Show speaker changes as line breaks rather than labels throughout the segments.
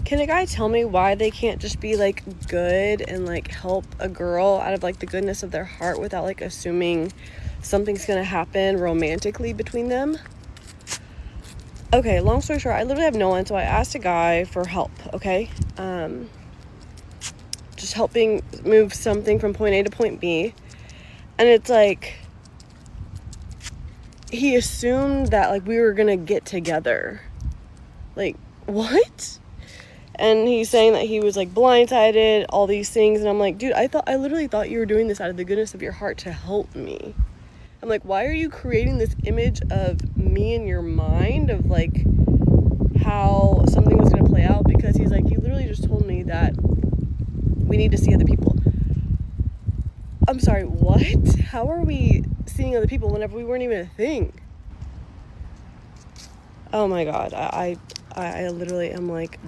Can a guy tell me why they can't just be like good and like help a girl out of like the goodness of their heart without like assuming something's gonna happen romantically between them? Okay, long story short, I literally have no one, so I asked a guy for help, okay? Just helping move something from point A to point B. And it's like, he assumed that like we were gonna get together. Like, what? And he's saying that he was like blindsided, all these things, and I'm like, dude, I literally thought you were doing this out of the goodness of your heart to help me. I'm like, why are you creating this image of me in your mind of like how something was gonna play out? Because he's like, you literally just told me that we need to see other people. I'm sorry, what? How are we seeing other people whenever we weren't even a thing? Oh my god, I literally am like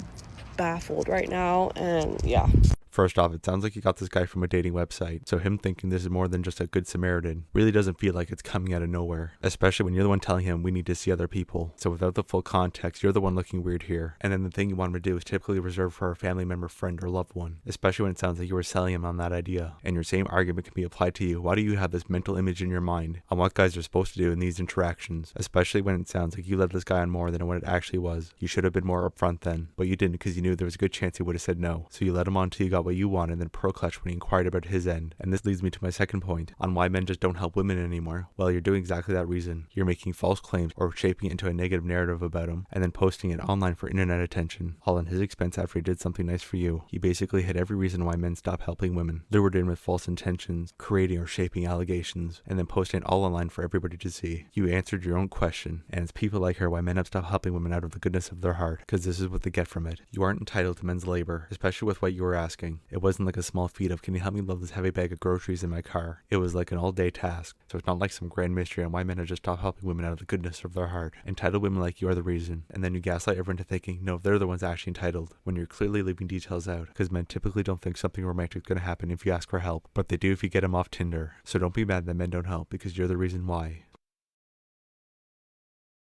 baffled right now, and yeah.
First off, it sounds like you got this guy from a dating website, so him thinking this is more than just a good Samaritan really doesn't feel like it's coming out of nowhere, especially when you're the one telling him we need to see other people. So without the full context, you're the one looking weird here, and then the thing you want him to do is typically reserved for a family member, friend, or loved one, especially when it sounds like you were selling him on that idea. And your same argument can be applied to you. Why do you have this mental image in your mind on what guys are supposed to do in these interactions, especially when it sounds like you led this guy on more than what it actually was? You should have been more upfront then, but you didn't because you knew there was a good chance he would have said no. So you led him on till you got what you wanted and then clutch when he inquired about his end. And this leads me to my second point on why men just don't help women anymore. Well, you're doing exactly that reason. You're making false claims or shaping it into a negative narrative about him and then posting it online for internet attention, all on his expense after he did something nice for you. You basically hit every reason why men stop helping women, lured in with false intentions, creating or shaping allegations, and then posting it all online for everybody to see. You answered your own question, and it's people like her why men have stopped helping women out of the goodness of their heart, because this is what they get from it. You aren't entitled to men's labor, especially with what you were asking. It wasn't like a small feat of, can you help me load this heavy bag of groceries in my car? It was like an all-day task. So it's not like some grand mystery on why men have just stopped helping women out of the goodness of their heart. Entitled women like you are the reason, and then you gaslight everyone into thinking, no, they're the ones actually entitled, when you're clearly leaving details out, because men typically don't think something romantic is going to happen if you ask for help, but they do if you get them off Tinder. So don't be mad that men don't help, because you're the reason why.